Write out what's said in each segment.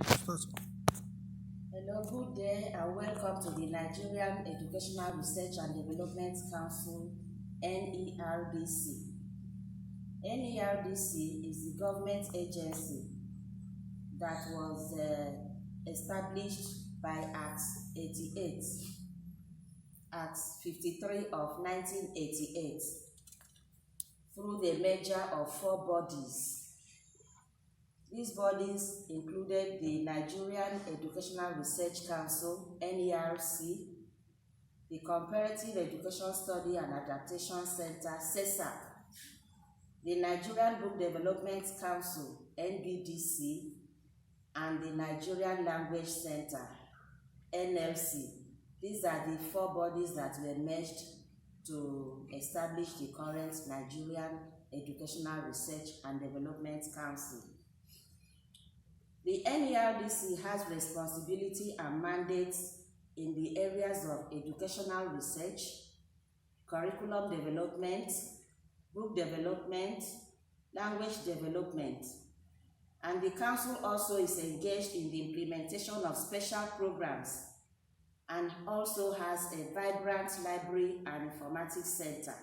Hello, good day and welcome to the Nigerian Educational Research and Development Council, NERDC. NERDC is the government agency that was established by Act 88, Act 53 of 1988, through the merger of 4 bodies. These bodies included the Nigerian Educational Research Council, NERC, the Comparative Education Study and Adaptation Center, CESA, the Nigerian Book Development Council, NBDC, and the Nigerian Language Center, NLC. These are the 4 bodies that were merged to establish the current Nigerian Educational Research and Development Council. The NERDC has responsibility and mandates in the areas of educational research, curriculum development, book development, language development, and the Council also is engaged in the implementation of special programs and also has a vibrant library and informatics center.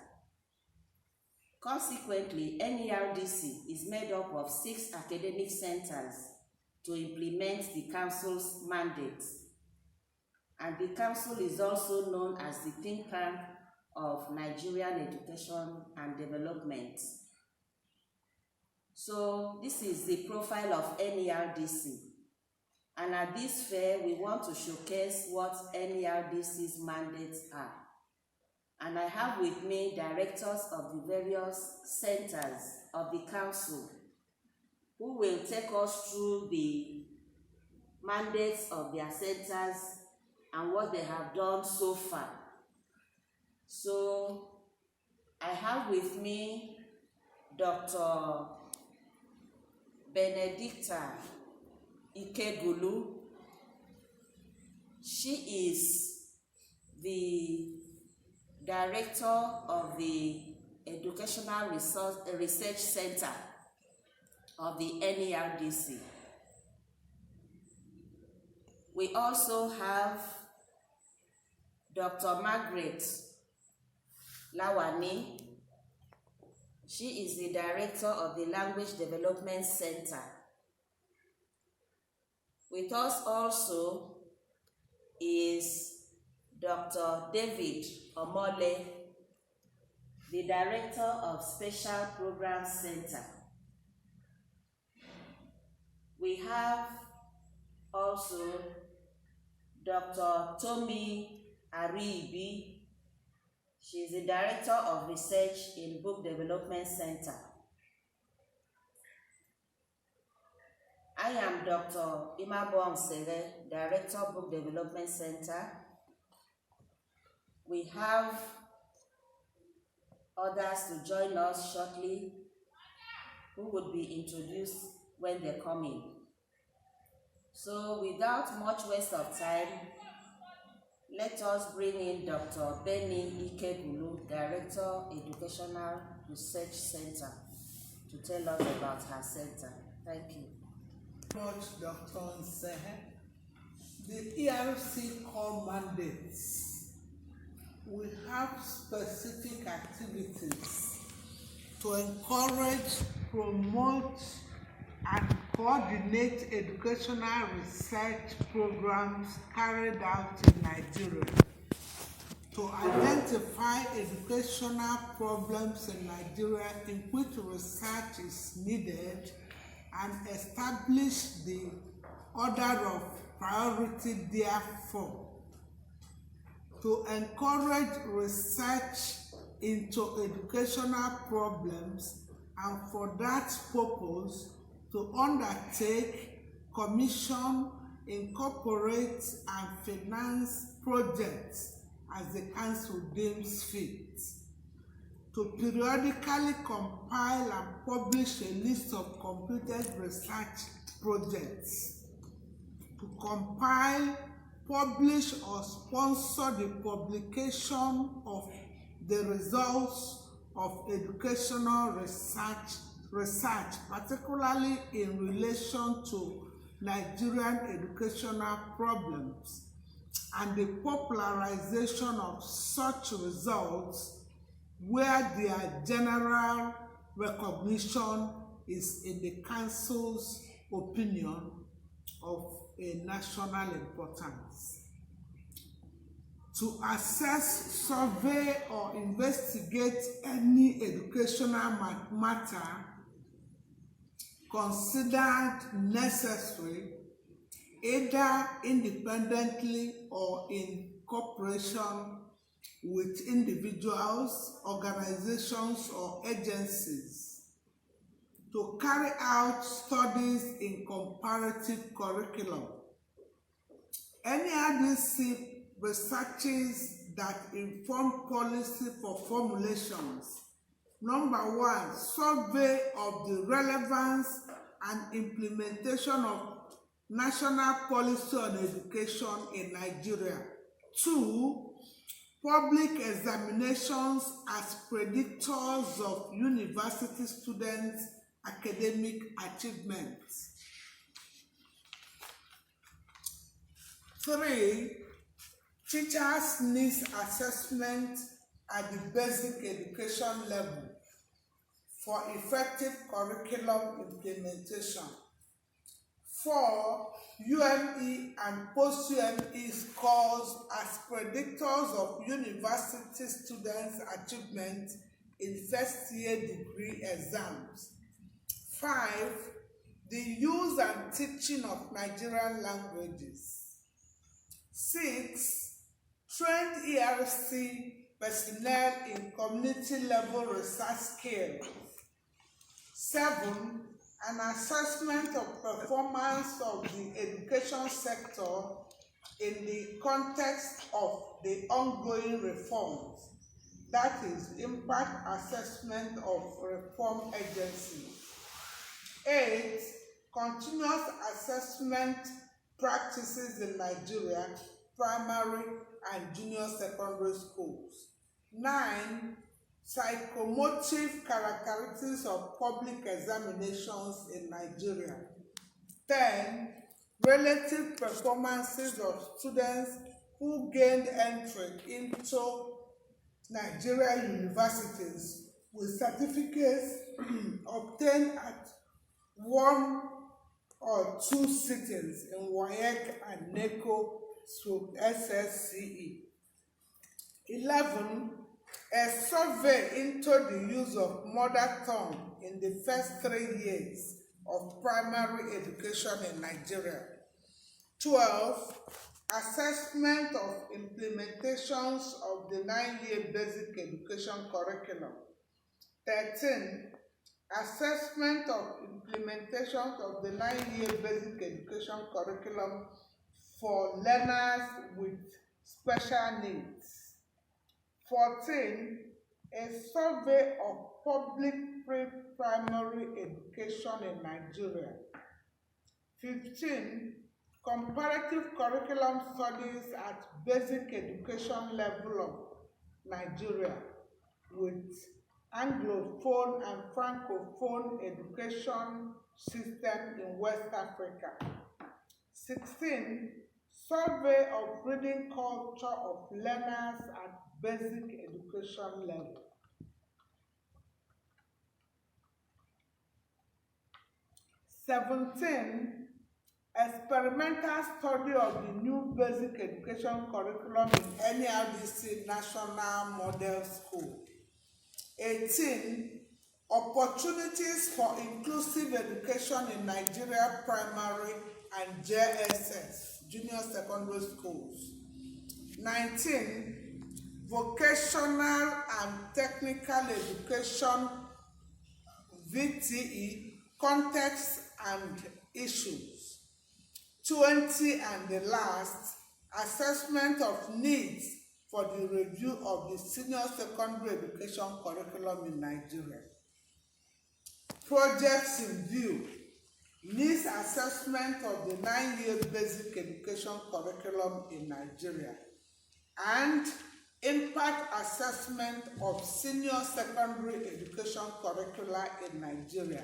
Consequently, NERDC is made up of 6 academic centers to implement the Council's mandate. And the Council is also known as the think tank of Nigerian education and development. So this is the profile of NERDC. And at this fair, we want to showcase what NERDC's mandates are. And I have with me directors of the various centers of the Council, who will take us through the mandates of their centers and what they have done so far. So I have with me Dr. Benedicta Ikegulu. She is the director of the Educational Research Center of the NERDC. We also have Dr. Margaret Lawani. She is the director of the Language Development Center. With us also is Dr. David Omole, the director of Special Programs Center. We have also Dr. Tomi Aribi. She is the Director of Research in Book Development Center. I am Dr. Imabong Sere, Director of Book Development Center. We have others to join us shortly who would be introduced when they come in. So without much waste of time, let us bring in Dr. Benny Ikegulu, Director, Educational Research Center, to tell us about her center. Thank you. Dr. Nsehe. The ERC core mandates. We have specific activities to encourage, promote, and coordinate educational research programs carried out in Nigeria, to identify educational problems in Nigeria in which research is needed, and establish the order of priority therefore, to encourage research into educational problems, and for that purpose, to undertake, commission, incorporate, and finance projects as the Council deems fit, to periodically compile and publish a list of completed research projects, to compile, publish, or sponsor the publication of the results of educational research, particularly in relation to Nigerian educational problems and the popularization of such results where their general recognition is in the Council's opinion of a national importance. To assess, survey, or investigate any educational matter considered necessary, either independently or in cooperation with individuals, organizations, or agencies, to carry out studies in comparative curriculum. NERDC researches that inform policy for formulations. Number 1, survey of the relevance and implementation of national policy on education in Nigeria. 2, public examinations as predictors of university students' academic achievements. 3, teachers' needs assessment at the basic education level for effective curriculum implementation. 4, UME and post-UME scores as predictors of university students' achievement in first-year degree exams. 5, the use and teaching of Nigerian languages. 6, trained ERC personnel in community-level research skills. 7, an assessment of performance of the education sector in the context of the ongoing reforms, that is, impact assessment of reform agencies. 8, continuous assessment practices in Nigeria, primary and junior secondary schools. 9, psychomotive characteristics of public examinations in Nigeria. 10, relative performances of students who gained entry into Nigerian universities with certificates obtained at 1 or 2 sittings in WAEC and NECO/SSCE. 11, a survey into the use of mother tongue in the first 3 years of primary education in Nigeria. 12, assessment of implementations of the 9-year basic education curriculum. 13, assessment of implementations of the 9-year basic education curriculum for learners with special needs. 14, a survey of public pre-primary education in Nigeria. 15, comparative curriculum studies at basic education level of Nigeria with Anglophone and Francophone education system in West Africa. 16, survey of reading culture of learners at basic education level. 17, experimental study of the new basic education curriculum in NERDC National Model School. 18, opportunities for inclusive education in Nigeria primary and JSS, junior secondary schools. 19, vocational and technical education, VTE, context and issues. 20, and the last, assessment of needs for the review of the senior secondary education curriculum in Nigeria. Projects in view: needs assessment of the 9-year basic education curriculum in Nigeria and impact assessment of senior secondary education curricula in Nigeria.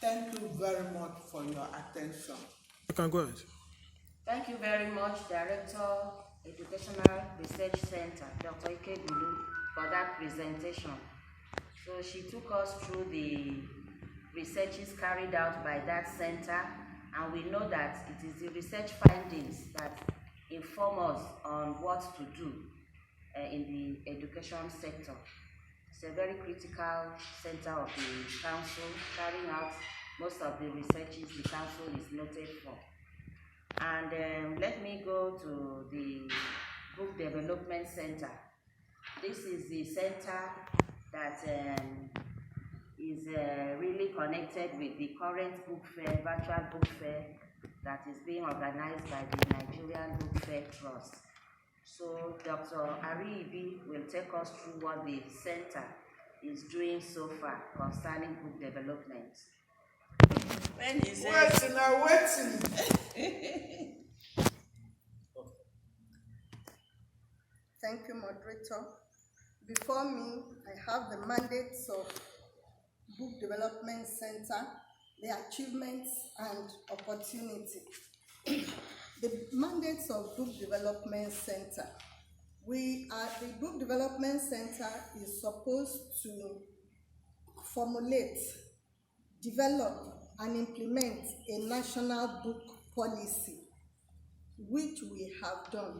Thank you very much for your attention. You can go ahead. Thank you very much, Director, Educational Research Center, Dr. Ikebulu, for that presentation. So she took us through the researches carried out by that center, and we know that it is the research findings that inform us on what to do in the education sector. It's a very critical center of the council, carrying out most of the researches the council is noted for. And let me go to the Book Development Center. This is the center that is really connected with the current book fair, virtual book fair, that is being organized by the Nigerian Book Fair Trust. So Dr. Ariibi will take us through what the center is doing so far concerning book development. When he says, waiting. Thank you, moderator. Before me, I have the mandates of Book Development Center, the achievements and opportunity. The mandates of Book Development Center. The Book Development Center is supposed to formulate, develop, and implement a national book policy, which we have done.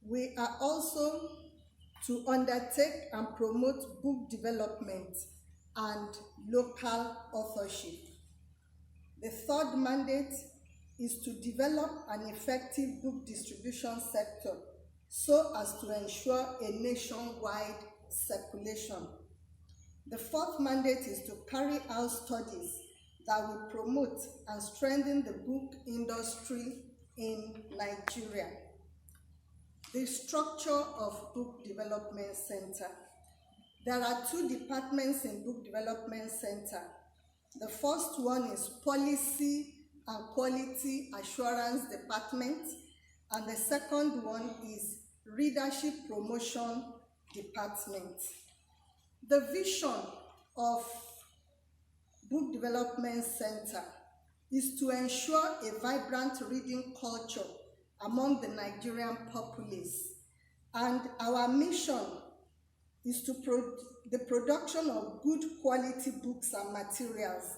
We are also to undertake and promote book development and local authorship. The third mandate is to develop an effective book distribution sector so as to ensure a nationwide circulation. The fourth mandate is to carry out studies that will promote and strengthen the book industry in Nigeria. The structure of Book Development Center. There are two departments in Book Development Center. The first one is Policy and Quality Assurance Department, and the second one is Readership Promotion Department. The vision of Book Development Center is to ensure a vibrant reading culture among the Nigerian populace, and our mission is to the production of good quality books and materials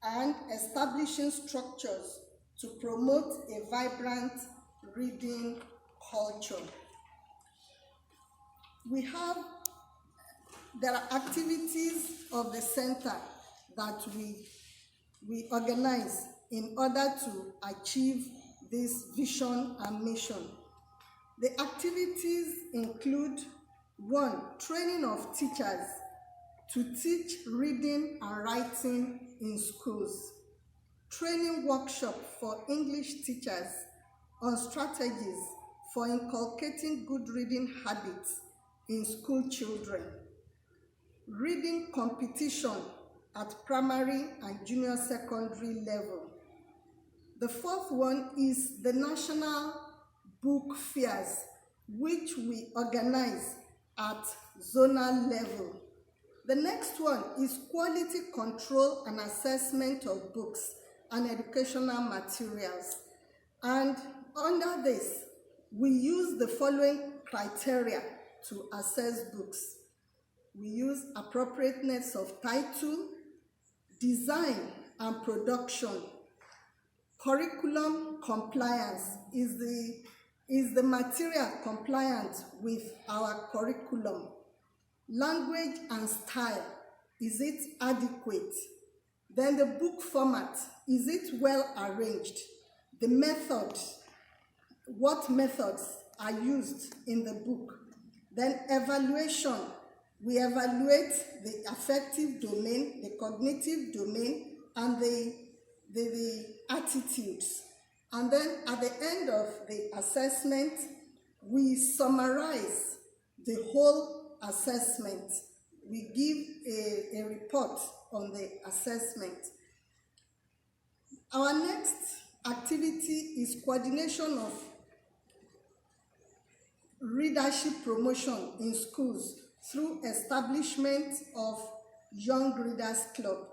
and establishing structures to promote a vibrant reading culture. There are activities of the center that we organize in order to achieve this vision and mission. The activities include: 1, training of teachers to teach reading and writing in schools, training workshop for English teachers on strategies for inculcating good reading habits in school children, reading competition at primary and junior secondary level. The fourth one is the national book fairs, which we organize at zonal level. The next one is quality control and assessment of books and educational materials. And under this, we use the following criteria to assess books. We use appropriateness of title, design and production, curriculum compliance, is the material compliant with our curriculum, language and style, is it adequate? Then the book format, is it well arranged? The method, what methods are used in the book? Then evaluation, we evaluate the affective domain, the cognitive domain, and the attitudes. And then at the end of the assessment, we summarize the whole assessment. We give a report on the assessment. Our next activity is coordination of readership promotion in schools through establishment of Young Readers Club,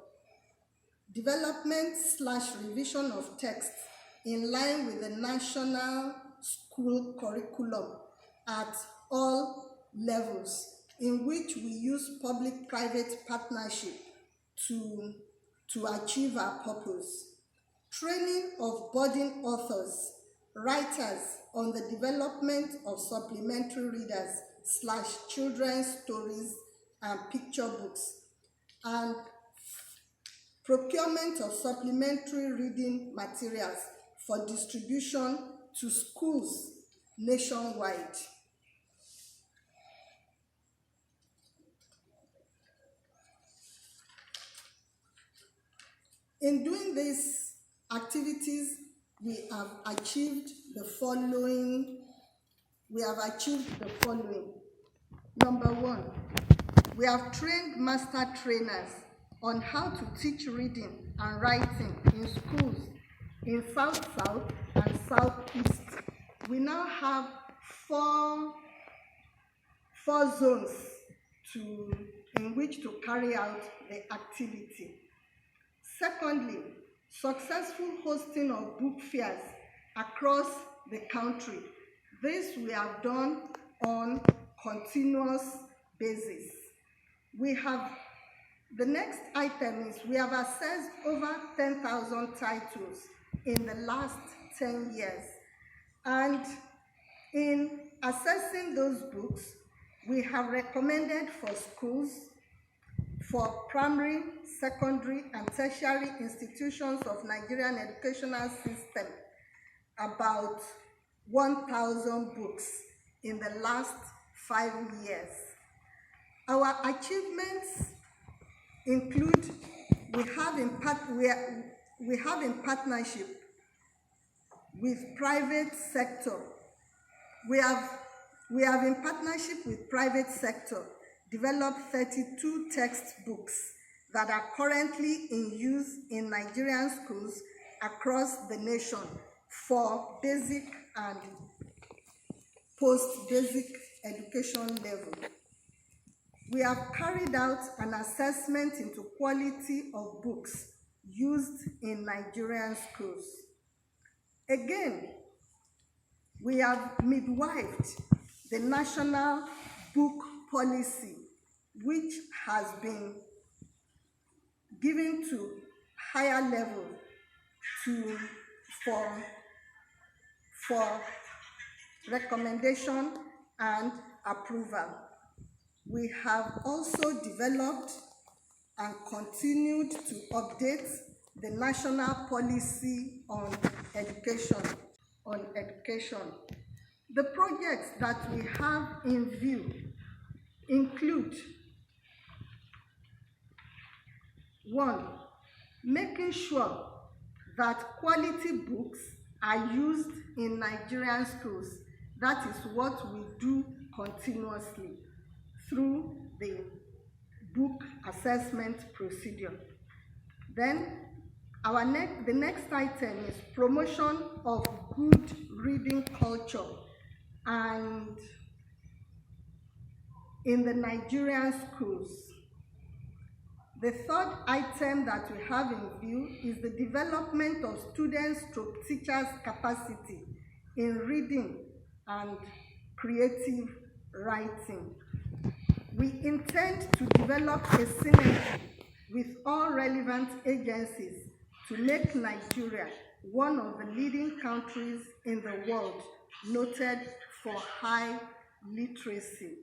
development/revision of text in line with the national school curriculum at all levels, in which we use public-private partnership to achieve our purpose. Training of budding authors, writers on the development of supplementary readers / children's stories and picture books, and procurement of supplementary reading materials for distribution to schools nationwide. In doing these activities, we have achieved the following. Number one, we have trained master trainers on how to teach reading and writing in schools in South-South and Southeast. We now have four zones in which to carry out the activity. Secondly, successful hosting of book fairs across the country. This we have done on continuous basis. The next item is we have assessed over 10,000 titles in the last 10 years. And in assessing those books, we have recommended for schools, for primary, secondary, and tertiary institutions of Nigerian educational system, about 1,000 books in the last 5 years. Our achievements include we have in partnership with private sector. We have in partnership with private sector developed 32 textbooks that are currently in use in Nigerian schools across the nation for basic and post-basic education level. We have carried out an assessment into quality of books used in Nigerian schools. Again, we have midwifed the national book policy, which has been given to higher level for recommendation and approval. We have also developed and continued to update the national policy on education. The projects that we have in view include: 1, making sure that quality books are used in Nigerian schools. That is what we do continuously through the book assessment procedure. Then the next item is promotion of good reading culture and in the Nigerian schools. The third item that we have in view is the development of students/teachers' capacity in reading and creative writing. We intend to develop a synergy with all relevant agencies to make Nigeria one of the leading countries in the world noted for high literacy.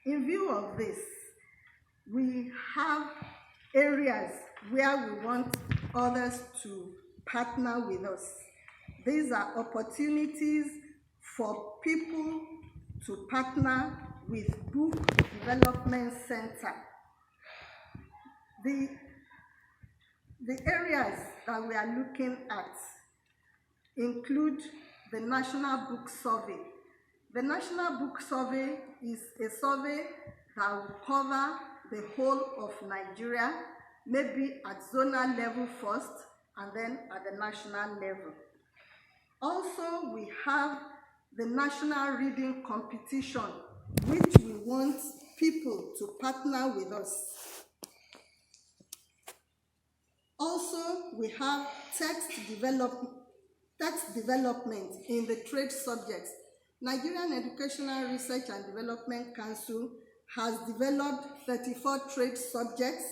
In view of this, we have areas where we want others to partner with us. These are opportunities for people to partner with Book Development Center. The areas that we are looking at include the National Book Survey. The National Book Survey is a survey that will cover the whole of Nigeria, maybe at zonal level first and then at the national level. Also, we have the National Reading Competition, which we want people to partner with us. Also, we have text development in the trade subjects. Nigerian Educational Research and Development Council has developed 34 trade subjects,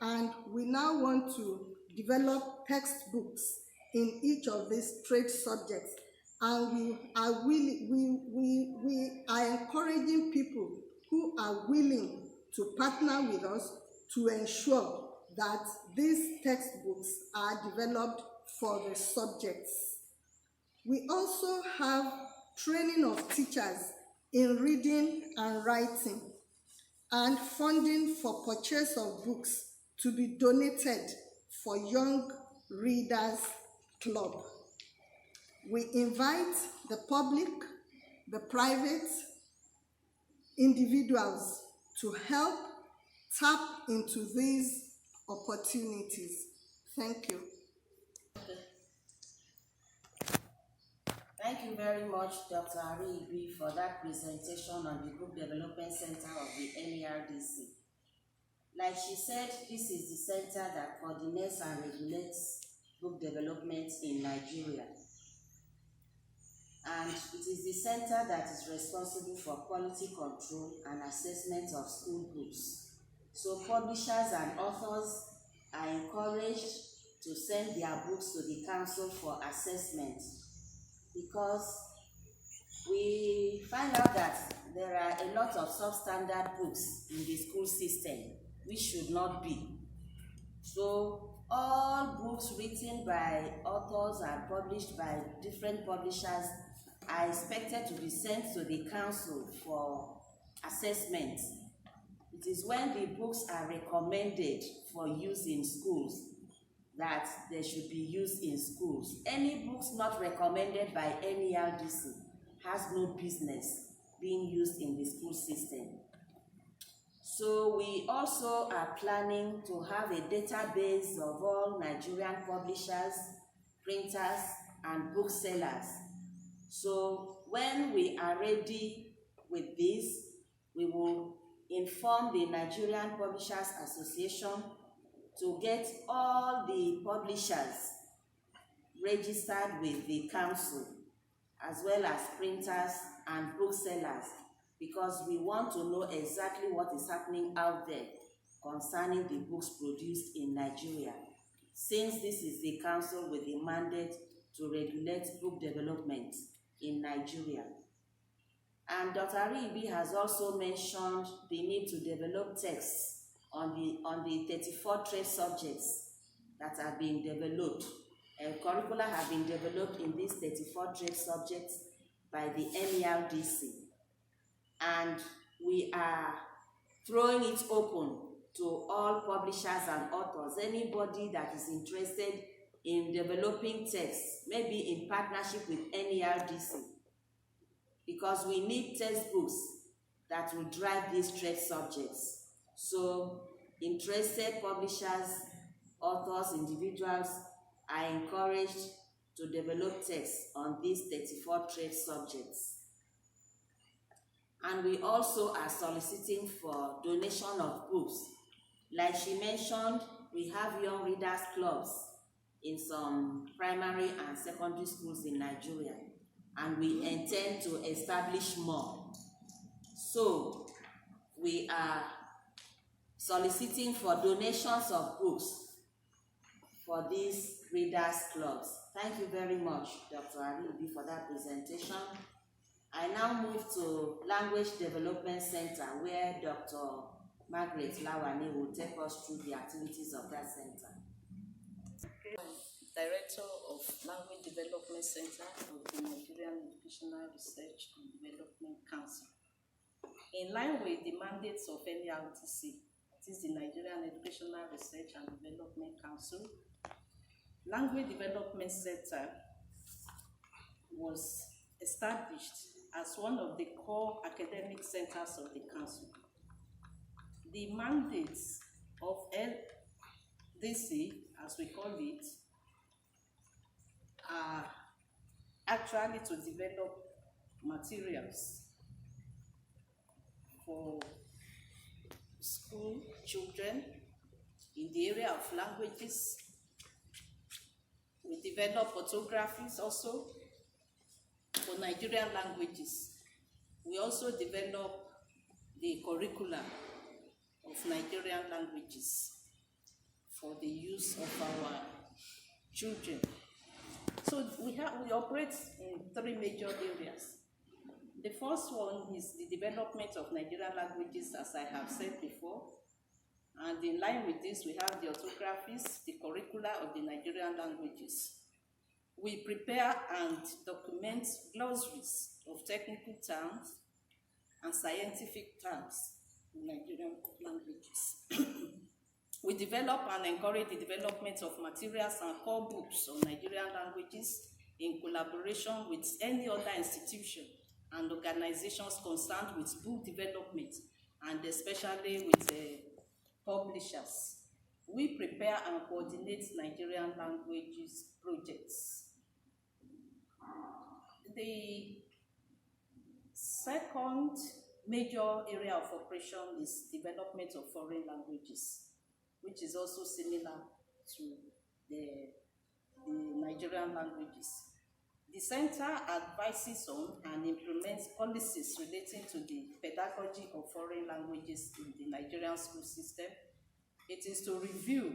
and we now want to develop textbooks in each of these trade subjects. And we are encouraging people who are willing to partner with us to ensure that these textbooks are developed for the subjects. We also have training of teachers in reading and writing, and funding for purchase of books to be donated for Young Readers Club. We invite the public, the private, individuals to help tap into these opportunities. Thank you. Thank you very much, Dr. Aribi, for that presentation on the Group Development Center of the NERDC. Like she said, this is the center that coordinates and regulates book development in Nigeria. And it is the center that is responsible for quality control and assessment of school books. So publishers and authors are encouraged to send their books to the council for assessment, because we find out that there are a lot of substandard books in the school system which should not be. So all books written by authors and published by different publishers are expected to be sent to the council for assessment. It is when the books are recommended for use in schools that they should be used in schools. Any books not recommended by NERDC has no business being used in the school system. So we also are planning to have a database of all Nigerian publishers, printers, and booksellers. So when we are ready with this, we will inform the Nigerian Publishers Association to get all the publishers registered with the council, as well as printers and booksellers, because we want to know exactly what is happening out there concerning the books produced in Nigeria, since this is the council with the mandate to regulate book development in Nigeria. And Dr. Aribi has also mentioned the need to develop texts on the 34 trade subjects that are being developed. Curricula have been developed in these 34 trade subjects by the NERDC. And we are throwing it open to all publishers and authors, anybody that is interested in developing texts, maybe in partnership with NERDC, because we need textbooks that will drive these trade subjects. So interested publishers, authors, individuals are encouraged to develop texts on these 34 trade subjects. And we also are soliciting for donation of books. Like she mentioned, we have young readers clubs in some primary and secondary schools in Nigeria, and we intend to establish more. So we are soliciting for donations of books for these readers clubs. Thank you very much, Dr. Aribi, for that presentation. I now move to Language Development Center, where Dr. Margaret Lawani will take us through the activities of that center. Director of Language Development Center of the Nigerian Educational Research and Development Council. In line with the mandates of NERDC, it is the Nigerian Educational Research and Development Council, Language Development Center was established as one of the core academic centers of the council. The mandates of LDC, as we call it, are actually to develop materials for school children in the area of languages, develop orthographies also for Nigerian languages. We also develop the curricula of Nigerian languages for the use of our children. So we operate in 3 major areas. The first one is the development of Nigerian languages, as I have said before. And in line with this, we have the orthographies, the curricula of the Nigerian languages. We prepare and document glossaries of technical terms and scientific terms in Nigerian languages. We develop and encourage the development of materials and core books on Nigerian languages in collaboration with any other institution and organizations concerned with book development, and especially with publishers. We prepare and coordinate Nigerian languages projects. The second major area of operation is development of foreign languages, which is also similar to the Nigerian languages. The center advises on and implements policies relating to the pedagogy of foreign languages in the Nigerian school system. It is to review,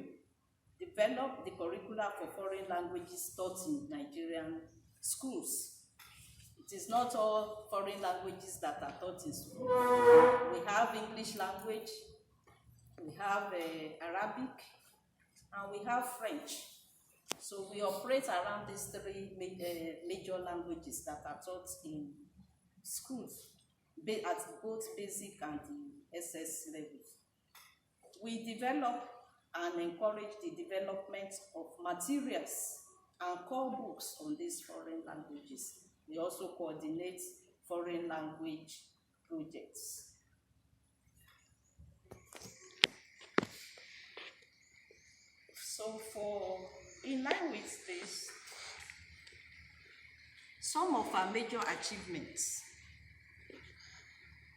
develop the curricula for foreign languages taught in Nigerian schools. It is not all foreign languages that are taught in school. We have English language, we have Arabic, and we have French. So we operate around these 3 major languages that are taught in schools at both basic and the SS levels. We develop and encourage the development of materials and core books on these foreign languages. We also coordinate foreign language projects. So in line with this, some of our major achievements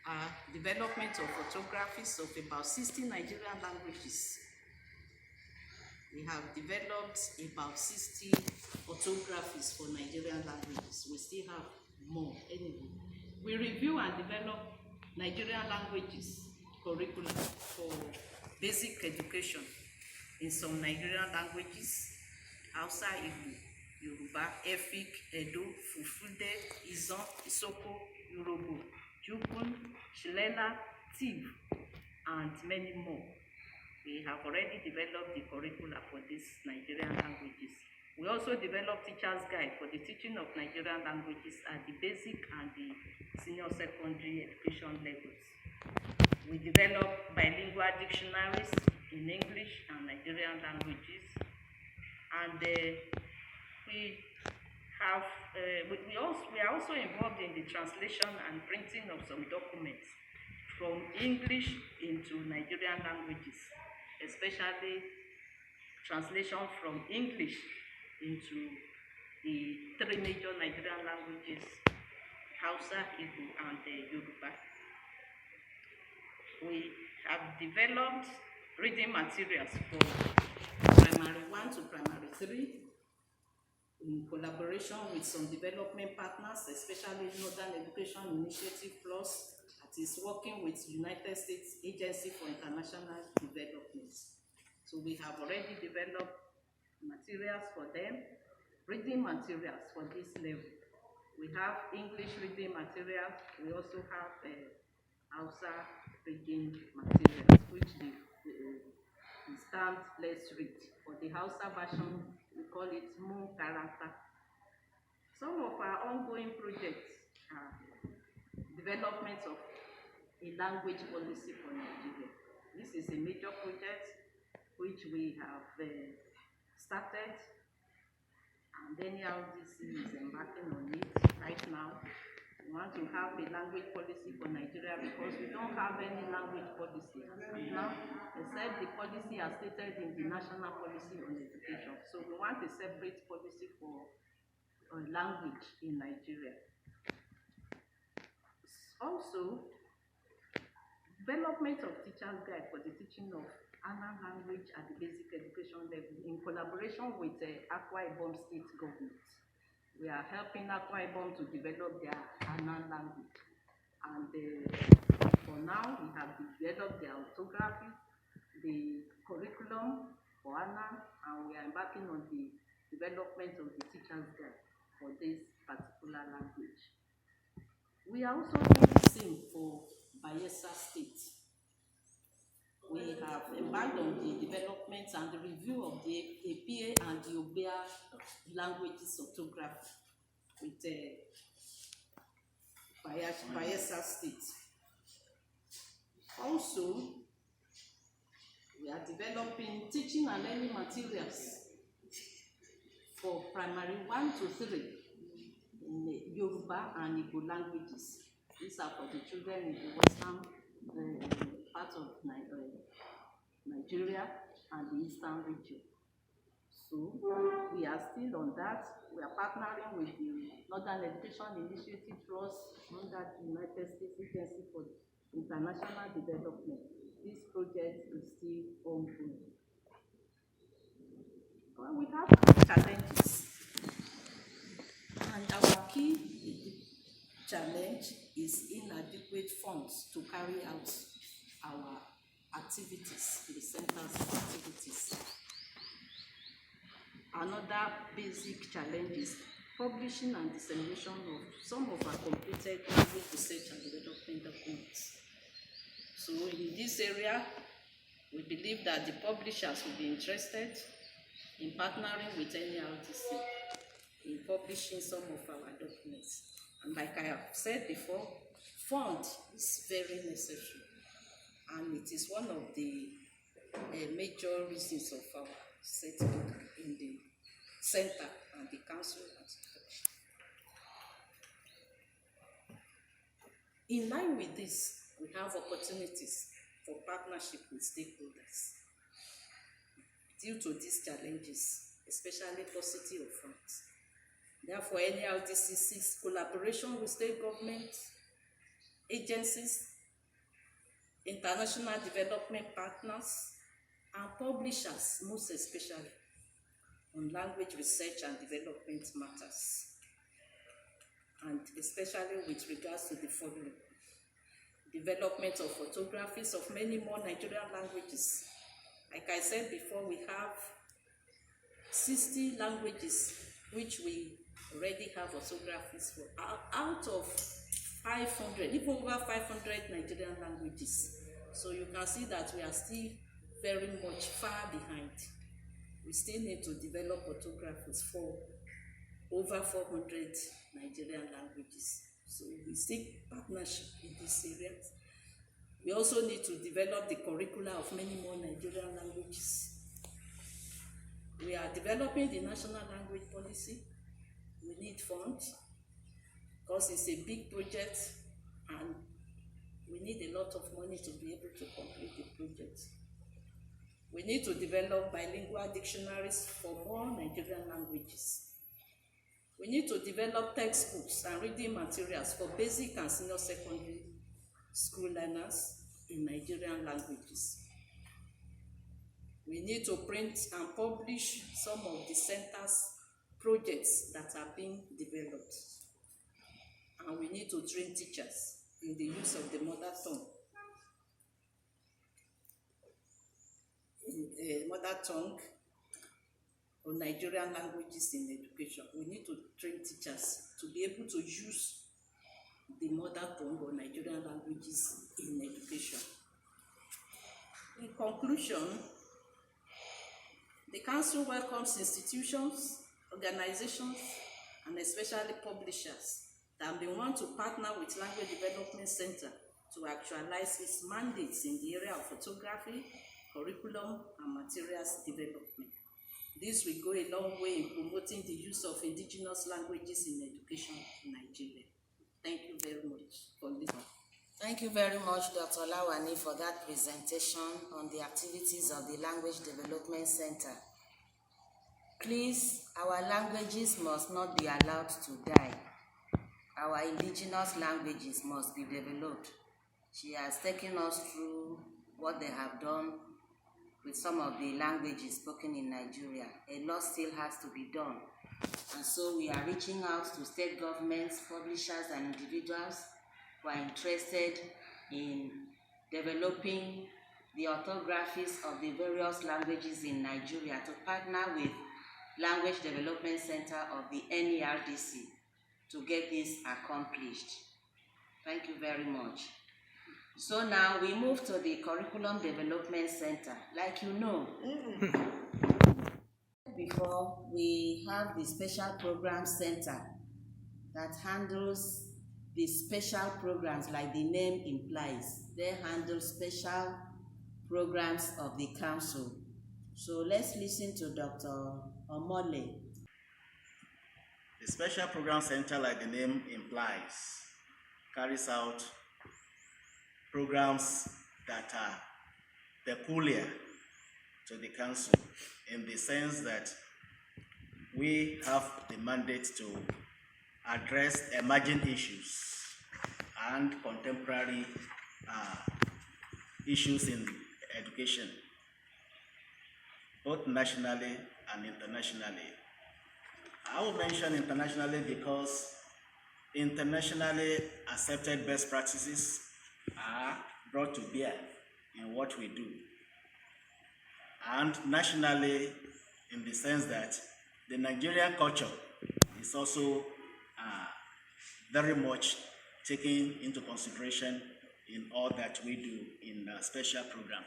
are development of orthographies of about 60 Nigerian languages. We have developed about 60 orthographies for Nigerian languages. We still have more anyway. We review and develop Nigerian languages curricula for basic education in some Nigerian languages: Hausa, Igbo, Yoruba, Efik, Edo, Fulfulde, Izon, Isoko, Yoruba, Jukun, Shilela, Tiv, and many more. We have already developed the curricula for these Nigerian languages. We also developed teacher's guide for the teaching of Nigerian languages at the basic and the senior secondary education levels. We developed bilingual dictionaries in English and Nigerian languages, and we are also involved in the translation and printing of some documents from English into Nigerian languages, especially translation from English into the 3 major Nigerian languages: Hausa, Igbo, and Yoruba. We have developed reading materials for primary 1 to primary 3 in collaboration with some development partners, especially Northern Education Initiative Plus, that is working with United States Agency for International Development. So we have already developed materials for them, reading materials for this level. We have English reading materials. We also have Hausa reading materials, which the stamped Let's Read. For the Hausa version, we call it Moon Character. Some of our ongoing projects are development of a language policy for Nigeria. This is a major project which we have started, and NERDC is embarking on it right now. We want to have a language policy for Nigeria because we don't have any language policy now, except the policy as stated in the National Policy on Education. So we want a separate policy for language in Nigeria. Also, development of teacher's guide for the teaching of Anna language at the basic education level in collaboration with Akwa Ibom State Government. We are helping Akwa Ibom to develop their Anna language. And for now, we have developed the orthography, the curriculum for Anna, and we are embarking on the development of the teacher's guide for this particular language. We are also doing the same for Bayelsa State. We have embarked on the development and the review of the APA and the Obia languages orthography with Bayelsa State. Also, we are developing teaching and learning materials for primary 1 to 3 in Yoruba and Igbo languages. These are for the children in the western part of Nigeria and the eastern region. So we are still on that. We are partnering with the Northern Education Initiative Trust under the United States Agency for International Development. This project is still ongoing. Well, we have challenges, and our key challenge is inadequate funds to carry out our activities, the center's activities. Another basic challenge is publishing and dissemination of some of our completed language research and development documents. So in this area, we believe that the publishers will be interested in partnering with NERDC in publishing some of our documents. And like I have said before, fund is very necessary, and it is one of the major reasons of our setting in the center and the council. In line with this, we have opportunities for partnership with stakeholders. Due to these challenges, especially paucity of funds, therefore, NERDC seeks collaboration with state governments, agencies, international development partners, and publishers, most especially on language research and development matters, and especially with regards to the following: development of photographies of many more Nigerian languages. Like I said before, we have 60 languages which we already have orthographies for, out of 500, even over 500 Nigerian languages. So you can see that we are still very much far behind. We still need to develop orthographies for over 400 Nigerian languages. So we seek partnership in this area. We also need to develop the curricula of many more Nigerian languages. We are developing the national language policy. We need funds because it's a big project and we need a lot of money to be able to complete the project. We need to develop bilingual dictionaries for more Nigerian languages. We need to develop textbooks and reading materials for basic and senior secondary school learners in Nigerian languages. We need to print and publish some of the center's projects that are being developed. And we need to train teachers in the use of the mother tongue or Nigerian languages in education. We need to train teachers to be able to use the mother tongue or Nigerian languages in education. In conclusion, the Council welcomes institutions, organizations, and especially publishers that may want to partner with Language Development Center to actualize its mandates in the area of photography, curriculum, and materials development. This will go a long way in promoting the use of indigenous languages in education in Nigeria. Thank you very much for listening. Thank you very much, Dr. Lawani, for that presentation on the activities of the Language Development Center. Please, our languages must not be allowed to die. Our indigenous languages must be developed. She has taken us through what they have done with some of the languages spoken in Nigeria. A lot still has to be done. And so we are reaching out to state governments, publishers, and individuals who are interested in developing the orthographies of the various languages in Nigeria to partner with Language Development Center of the NERDC to get this accomplished. Thank you very much. So now we move to the Curriculum Development Center. Like you know, before we have the Special Program Center that handles the special programs like the name implies. They handle special programs of the council. So let's listen to Dr. Omole. The Special Program Center, like the name implies, carries out programs that are peculiar to the council in the sense that we have the mandate to address emerging issues and contemporary issues in education, both nationally and internationally. I will mention internationally because internationally accepted best practices are brought to bear in what we do, and nationally in the sense that the Nigerian culture is also very much taken into consideration in all that we do in a special program.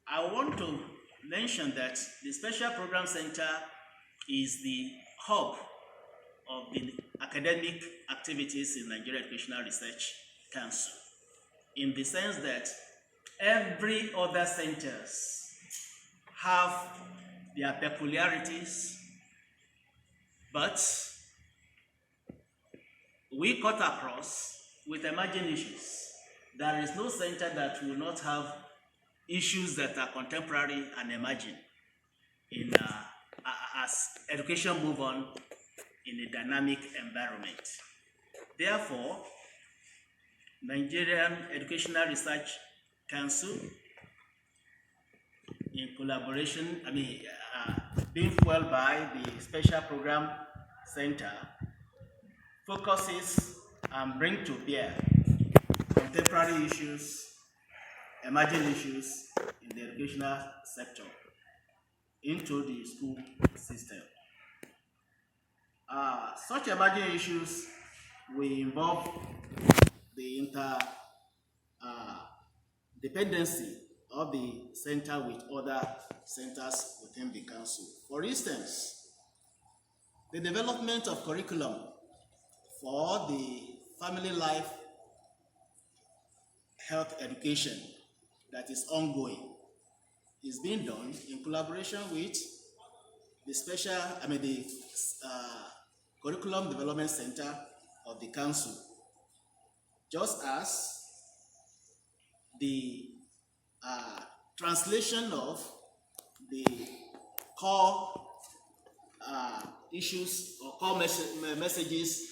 I want to mention that the Special Program Center is the hub of the academic activities in Nigeria Educational Research Council, in the sense that every other centers have their peculiarities, but we cut across with emerging issues. There is no center that will not have issues that are contemporary and emerging in as education move on in a dynamic environment. Therefore, Nigerian Educational Research Council, in collaboration, being fueled by the Special Program Center, focuses and brings to bear contemporary issues, emerging issues in the educational sector into the school system. Such emerging issues will involve the interdependency of the center with other centers within the council. For instance, the development of curriculum for the family life health education that is ongoing is being done in collaboration with the Curriculum Development Center of the council, just as the translation of the core issues or core messages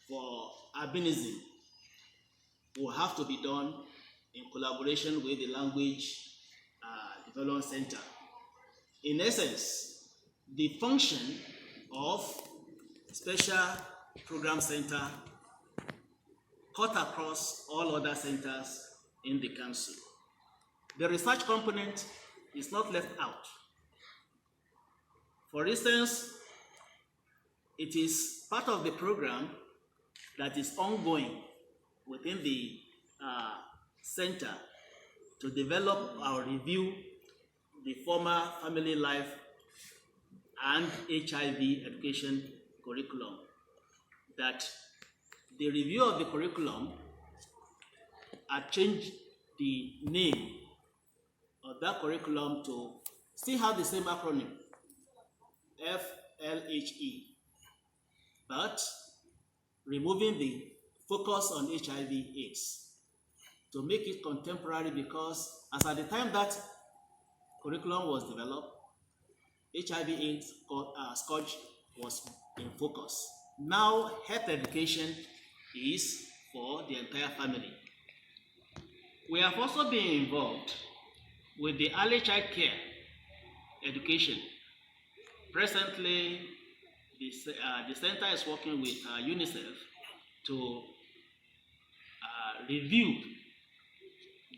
for albinism will have to be done in collaboration with the Language Development Center. In essence, the function of Special Program Center cut across all other centers in the council. The research component is not left out. For instance, it is part of the program that is ongoing within the center to develop or review the former family life and HIV education curriculum. That the review of the curriculum had changed the name of that curriculum to still have the same acronym, FLHE, but removing the focus on HIV/AIDS to make it contemporary, because as at the time that curriculum was developed, HIV/AIDS scourge was in focus. Now health education is for the entire family. We have also been involved with the early child care education, presently the center is working with UNICEF to review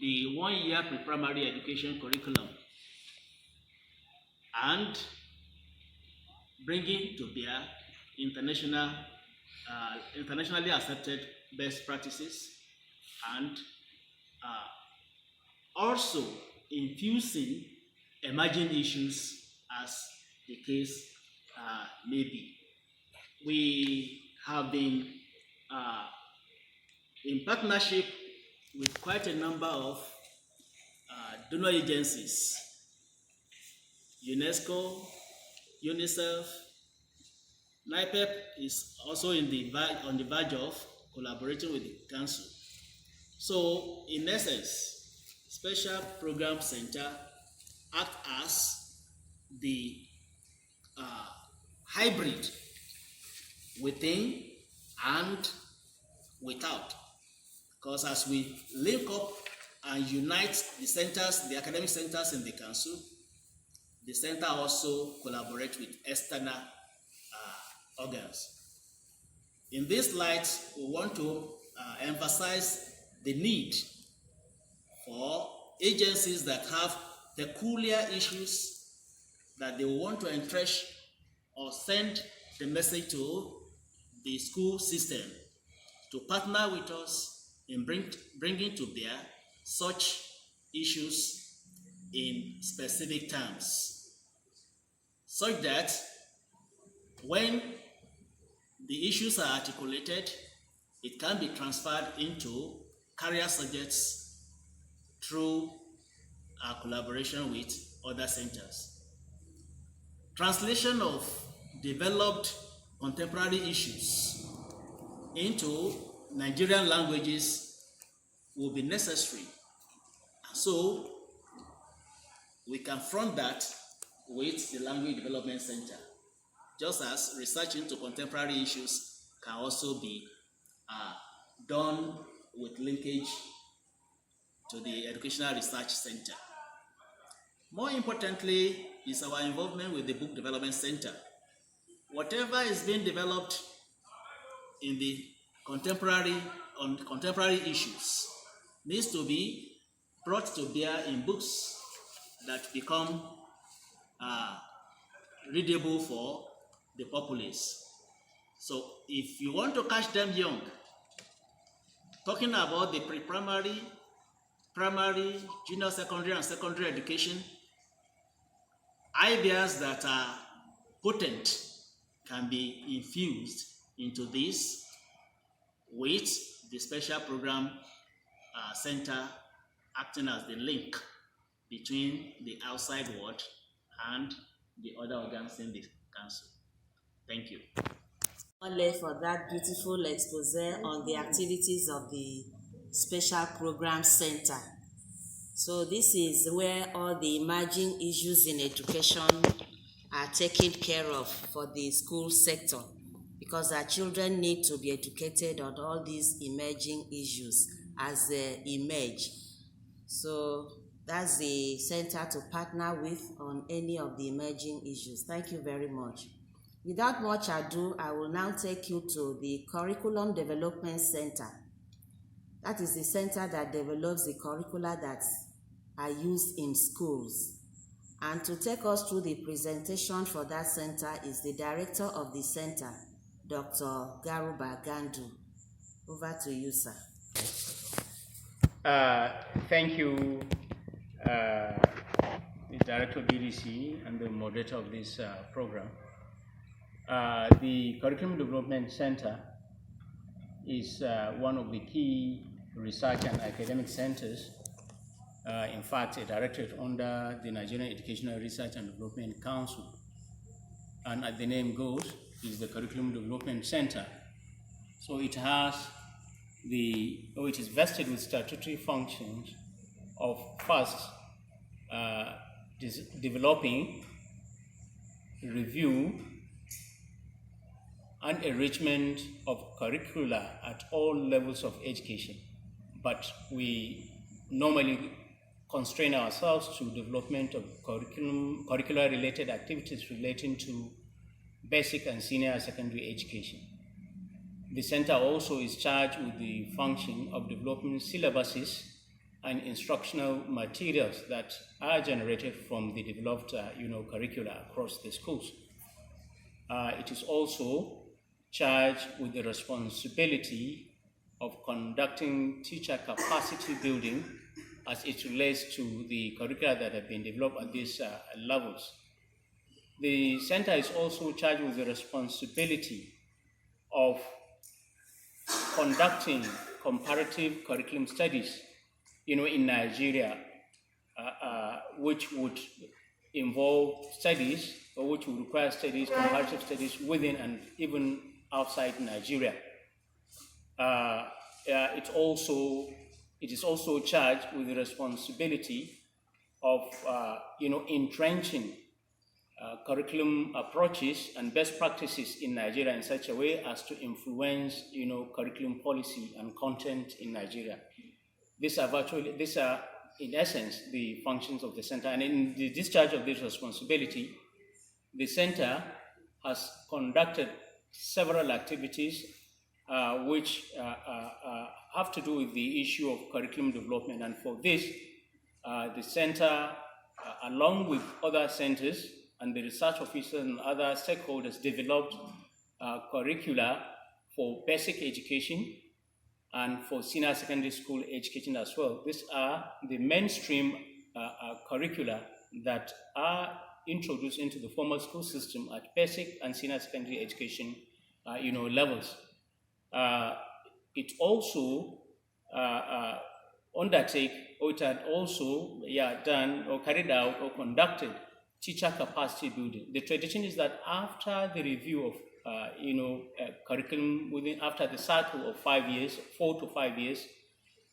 the one-year pre-primary education curriculum and bringing to bear internationally accepted best practices, and also infusing emerging issues as the case may be. We have been in partnership with quite a number of donor agencies, UNESCO, UNICEF. NIPEP is also on the verge of collaborating with the council. So, in essence, Special Program Center act as the hybrid within and without, because as we link up and unite the centers, the academic centers in the council, the center also collaborates with external organs. In this light, we want to emphasize the need for agencies that have peculiar issues that they want to entrench or send the message to the school system to partner with us in bringing to bear such issues in specific terms, such that when the issues are articulated, it can be transferred into career subjects through our collaboration with other centers. Translation of developed contemporary issues into Nigerian languages will be necessary. So we can front that with the Language Development Center, just as research into contemporary issues can also be done with linkage to the Educational Research Center. More importantly is our involvement with the Book Development Center. Whatever is being developed in the contemporary issues needs to be brought to bear in books that become readable for the populace. So if you want to catch them young, talking about the pre-primary, primary, junior secondary, and secondary education, ideas that are potent can be infused into this with the Special Program Center acting as the link between the outside world and the other organs in the council. Thank you. Only for that beautiful expose on the activities of the Special Program Center. So this is where all the emerging issues in education are taken care of for the school sector, because our children need to be educated on all these emerging issues as they emerge. So that's the center to partner with on any of the emerging issues. Thank you very much. Without much ado, I will now take you to the Curriculum Development Center. That is the center that develops the curricula that are used in schools. And to take us through the presentation for that center is the director of the center, Dr. Garuba Gandu. Over to you, sir. Thank you, the director of DDC and the moderator of this program. The Curriculum Development Center is one of the key research and academic centers. In fact, a directorate under the Nigerian Educational Research and Development Council. And as the name goes, is the Curriculum Development Center. So it has it is vested with statutory functions of first developing, review, and enrichment of curricula at all levels of education. But we normally constrain ourselves to development of curricular-related activities relating to basic and senior secondary education. The center also is charged with the function of developing syllabuses and instructional materials that are generated from the developed curricula across the schools. It is also charged with the responsibility of conducting teacher capacity building as it relates to the curricula that have been developed at these levels. The center is also charged with the responsibility of conducting comparative curriculum studies, in Nigeria, which would involve studies, or which would require studies, comparative studies within and even outside Nigeria. It is also charged with the responsibility of, entrenching curriculum approaches and best practices in Nigeria in such a way as to influence, curriculum policy and content in Nigeria. These are in essence the functions of the center. And in the discharge of this responsibility, the center has conducted several activities which have to do with the issue of curriculum development. And for this, the center, along with other centers and the research officers and other stakeholders, developed curricula for basic education and for senior secondary school education as well. These are the mainstream curricula that are introduced into the formal school system at basic and senior secondary education, levels. It also it had also done or carried out or conducted teacher capacity building. The tradition is that after the review of curriculum after the cycle of 4 to 5 years,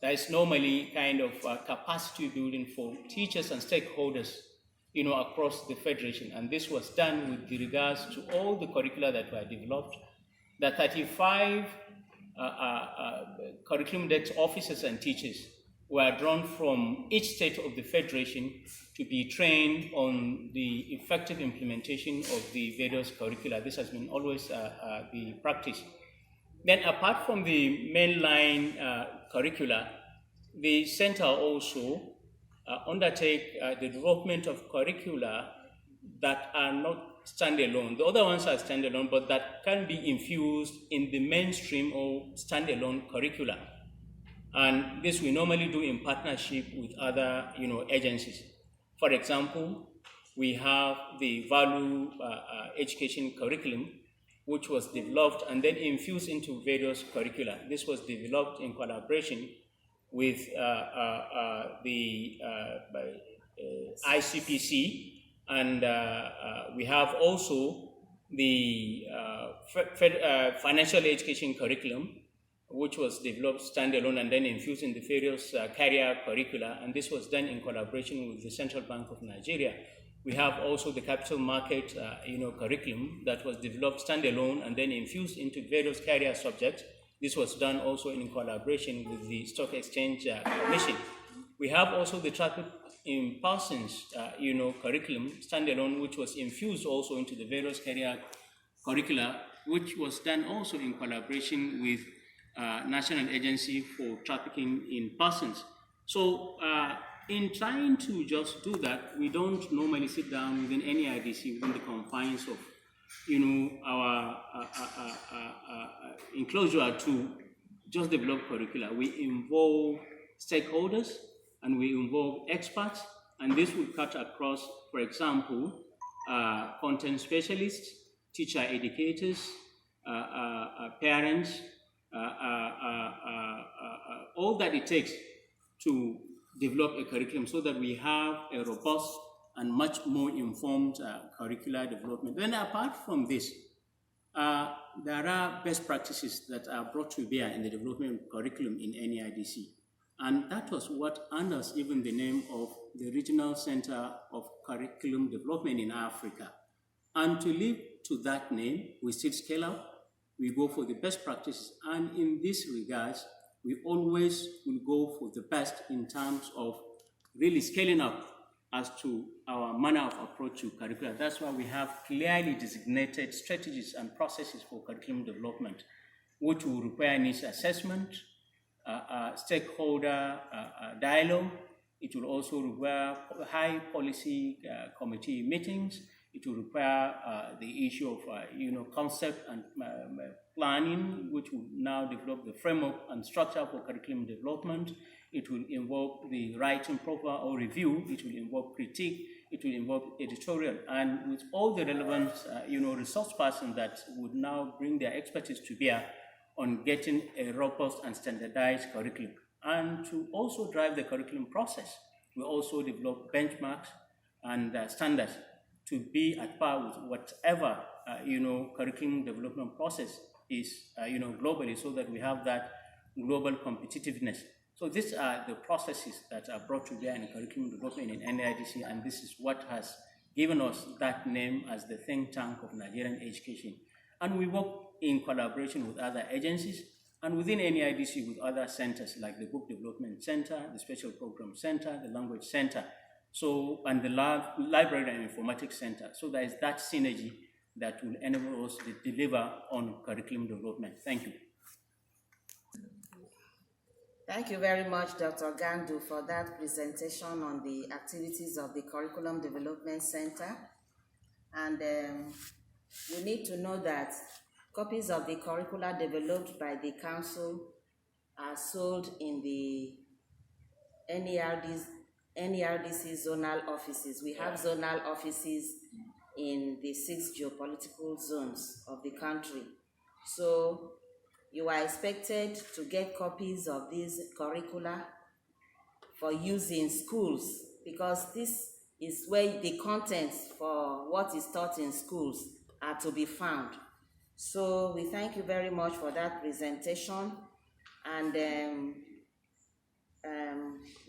there is normally kind of capacity building for teachers and stakeholders, across the federation. And this was done with regards to all the curricula that were developed. The 35 curriculum desk officers and teachers were drawn from each state of the federation to be trained on the effective implementation of the various curricula. This has been always the practice. Then apart from the mainline curricula, the center also undertake the development of curricula that are not standalone. The other ones are standalone, but that can be infused in the mainstream or standalone curricula. And this we normally do in partnership with other, agencies. For example, we have the value education curriculum, which was developed and then infused into various curricula. This was developed in collaboration with the ICPC, and we have also the financial education curriculum, which was developed standalone and then infused in the various career curricula, and this was done in collaboration with the Central Bank of Nigeria. We have also the capital market curriculum that was developed standalone and then infused into various career subjects. This was done also in collaboration with the Stock Exchange Commission. We have also the traffic in persons curriculum standalone, which was infused also into the various career curricula, which was done also in collaboration with National Agency for Trafficking in Persons. So in trying to just do that, we don't normally sit down within any NERDC within the confines of our enclosure to just develop curricula. We involve stakeholders and we involve experts, and this will cut across, for example, content specialists, teacher educators, parents, all that it takes to develop a curriculum so that we have a robust and much more informed curricular development. Then apart from this, there are best practices that are brought to bear in the development of curriculum in NERDC. And that was what earned us even the name of the Regional Center of Curriculum Development in Africa. And to live to that name, we still scale up. We go for the best practices, and in this regards, we always will go for the best in terms of really scaling up as to our manner of approach to curriculum. That's why we have clearly designated strategies and processes for curriculum development, which will require needs assessment, stakeholder dialogue. It will also require high policy committee meetings. It will require the issue of concept and planning, which will now develop the framework and structure for curriculum development. It will involve the writing profile or review. It will involve critique. It will involve editorial, and with all the relevant, resource persons that would now bring their expertise to bear on getting a robust and standardized curriculum. And to also drive the curriculum process, we also develop benchmarks and standards to be at par with whatever curriculum development process is globally, so that we have that global competitiveness. So these are the processes that are brought to bear in curriculum development in NERDC, and this is what has given us that name as the think tank of Nigerian education. And we work in collaboration with other agencies, and within NERDC with other centers like the Book Development Center, the Special Program Center, the Language Center, and the Library and Informatics Center. So there is that synergy that will enable us to deliver on curriculum development. Thank you. Thank you very much, Dr. Gandu, for that presentation on the activities of the Curriculum Development Center. And you need to know that copies of the curricula developed by the Council are sold in the NERDC zonal offices. We have zonal offices in the 6 geopolitical zones of the country. So you are expected to get copies of these curricula for use in schools, because this is where the contents for what is taught in schools are to be found. So we thank you very much for that presentation, and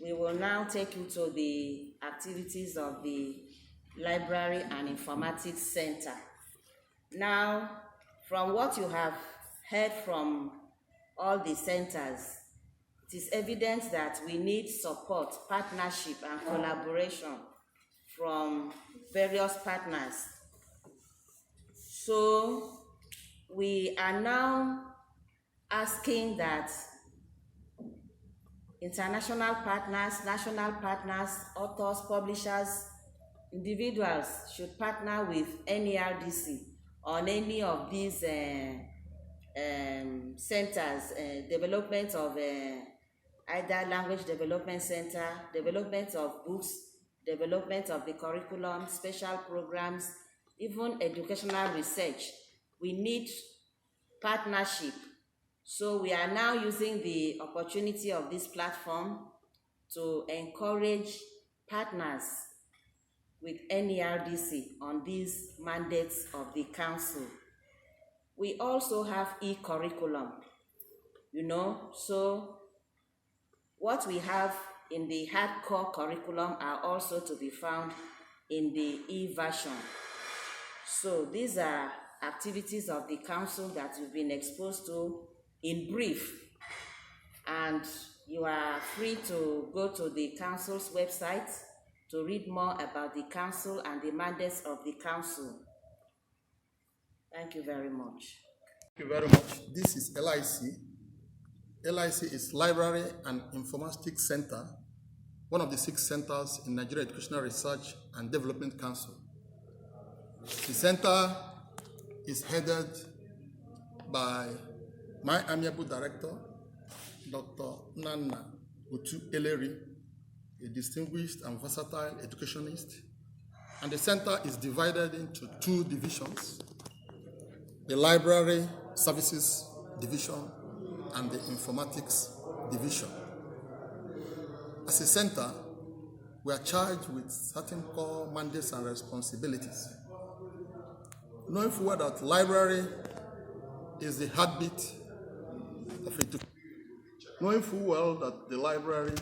we will now take you to the activities of the Library and Informatics Center. Now, from what you have heard from all the centers, it is evident that we need support, partnership, and collaboration from various partners. So we are now asking that international partners, national partners, authors, publishers, individuals should partner with NERDC on any of these centers, development of either language development center, development of books, development of the curriculum, special programs, even educational research. We need partnership. So we are now using the opportunity of this platform to encourage partners with NERDC on these mandates of the council. We also have e-curriculum, so what we have in the hardcore curriculum are also to be found in the e-version. So these are activities of the council that you've been exposed to in brief, and you are free to go to the council's website to read more about the council and the mandates of the council. Thank you very much. Thank you very much. This is LIC. LIC is Library and Informatics Center, one of the 6 centers in Nigeria Educational Research and Development Council. The center is headed by my amiable director, Dr. Nana Utu Eleri, a distinguished and versatile educationist. And the center is divided into 2 divisions: the Library Services Division and the Informatics Division. As a center, we are charged with certain core mandates and responsibilities. Knowing full well that library is the heartbeat of education. Knowing full well that the library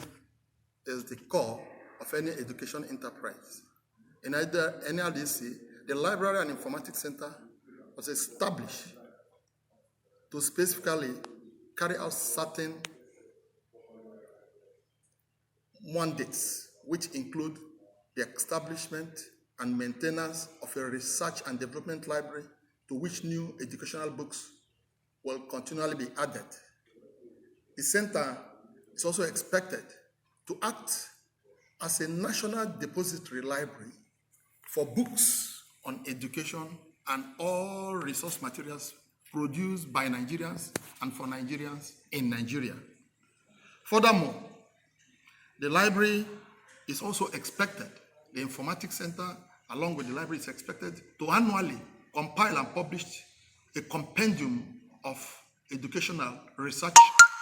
is the core of any education enterprise. In NERDC, the Library and Informatics Center was established to specifically carry out certain mandates which include the establishment and maintenance of a research and development library to which new educational books will continually be added. The center is also expected to act as a national depository library for books on education and all resource materials produced by Nigerians and for Nigerians in Nigeria. Furthermore, the library is also expected, the Informatics Center, along with the library, is expected to annually compile and publish a compendium of educational research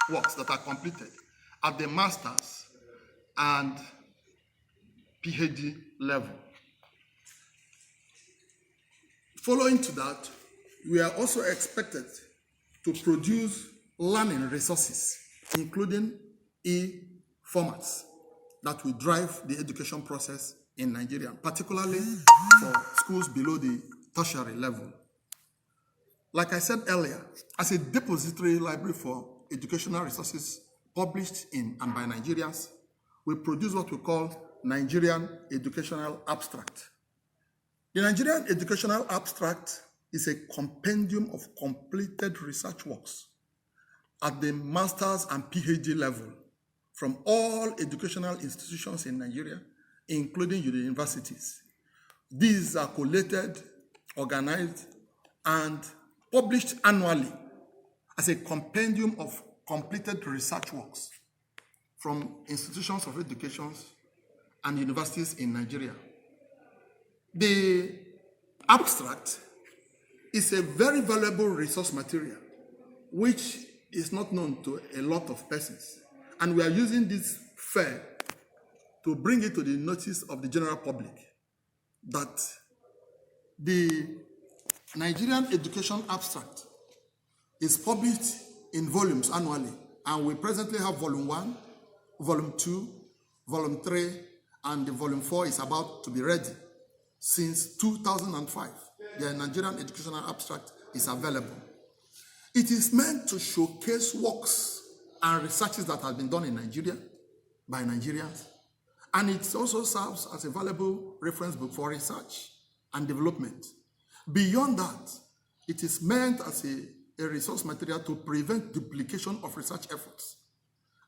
works that are completed at the master's and PhD level. Following to that, we are also expected to produce learning resources, including e-formats that will drive the education process in Nigeria, particularly for schools below the tertiary level. Like I said earlier, as a depository library for educational resources published in and by Nigerians, we produce what we call Nigerian Educational Abstract. The Nigerian Educational Abstract is a compendium of completed research works at the master's and PhD level from all educational institutions in Nigeria, including universities. These are collated, organized, and published annually as a compendium of completed research works from institutions of education and universities in Nigeria. The abstract is a very valuable resource material which is not known to a lot of persons. And we are using this fair to bring it to the notice of the general public that the Nigerian Education Abstract is published in volumes annually, and we presently have volume 1, volume 2, volume 3, and the volume 4 is about to be ready. Since 2005, the Nigerian Educational Abstract is available. It is meant to showcase works and researches that have been done in Nigeria by Nigerians, and it also serves as a valuable reference book for research and development. Beyond that, it is meant as a resource material to prevent duplication of research efforts.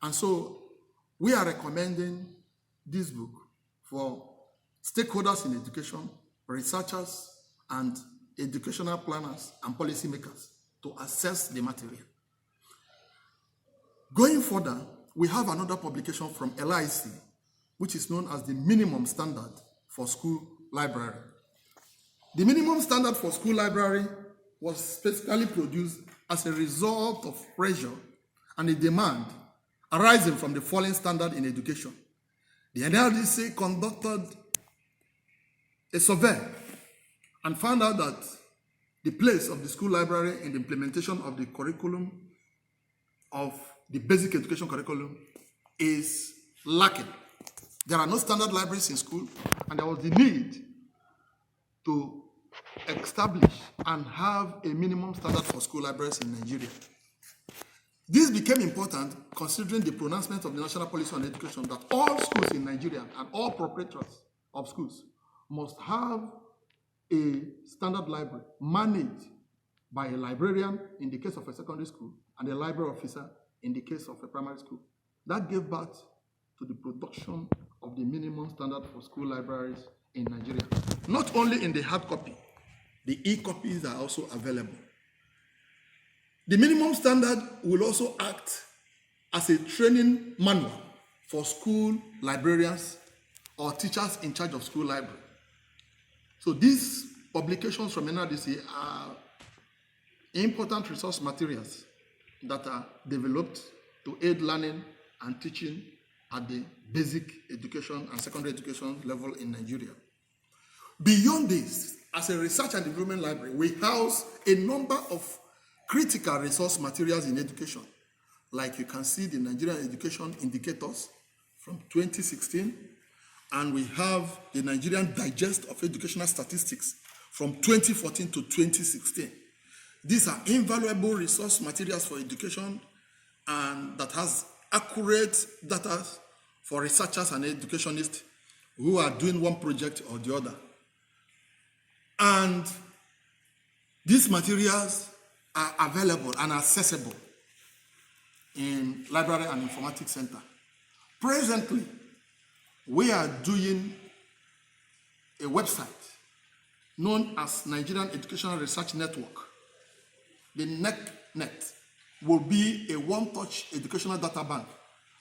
And so we are recommending this book for stakeholders in education, researchers, and educational planners and policymakers to assess the material. Going further, we have another publication from LIC, which is known as the Minimum Standard for School Library. The Minimum Standard for School Library was specifically produced as a result of pressure and a demand arising from the falling standard in education. The NERDC conducted a survey and found out that the place of the school library in the implementation of the curriculum of the basic education curriculum is lacking. There are no standard libraries in school, and there was the need to establish and have a minimum standard for school libraries in Nigeria. This became important considering the pronouncement of the National Policy on Education that all schools in Nigeria and all proprietors of schools must have a standard library managed by a librarian in the case of a secondary school and a library officer in the case of a primary school. That gave birth to the production of the minimum standard for school libraries in Nigeria. Not only in the hard copy, the e-copies are also available. The minimum standard will also act as a training manual for school librarians or teachers in charge of school library. So these publications from NERDC are important resource materials that are developed to aid learning and teaching at the basic education and secondary education level in Nigeria. Beyond this, as a research and development library, we house a number of critical resource materials in education. Like you can see the Nigerian Education Indicators from 2016, and we have the Nigerian Digest of Educational Statistics from 2014 to 2016. These are invaluable resource materials for education and that has accurate data for researchers and educationists who are doing one project or the other. And these materials are available and accessible in Library and Informatics Center. Presently, we are doing a website known as Nigerian Educational Research Network. The NECnet will be a one-touch educational data bank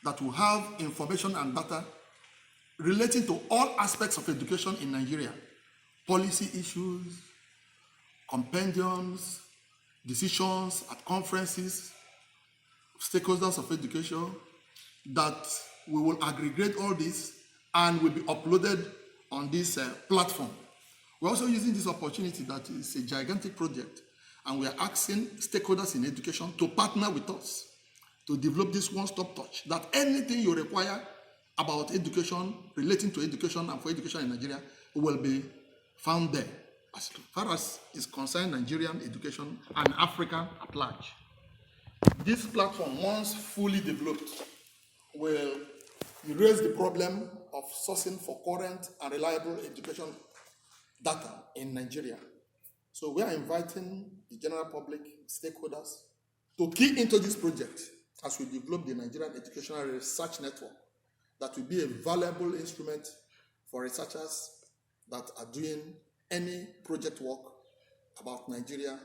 that will have information and data relating to all aspects of education in Nigeria, policy issues, compendiums, decisions at conferences, stakeholders of education, that we will aggregate all this and will be uploaded on this platform. We're also using this opportunity that is a gigantic project, and we are asking stakeholders in education to partner with us to develop this one-stop touch, that anything you require about education, relating to education and for education in Nigeria, will be found there, as far as is concerned Nigerian education and Africa at large. This platform, once fully developed, will erase the problem of sourcing for current and reliable education data in Nigeria. So we are inviting the general public, stakeholders, to key into this project as we develop the Nigerian Educational Research Network, that will be a valuable instrument for researchers that are doing any project work about Nigeria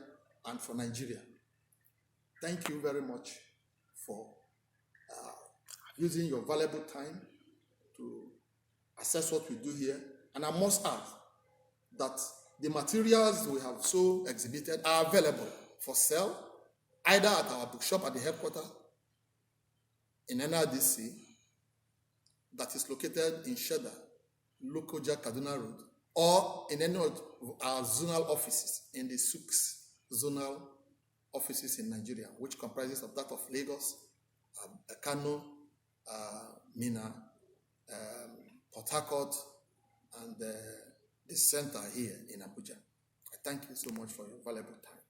and for Nigeria. Thank you very much for using your valuable time to assess what we do here. And I must add that the materials we have so exhibited are available for sale, either at our bookshop at the headquarters in NERDC, that is located in Sheda, Lokoja, Kaduna Road, or in any of our zonal offices in the SUCS zonal offices in Nigeria, which comprises of that of Lagos, Kano, Minna, Port Harcourt, and the center here in Abuja. I thank you so much for your valuable time.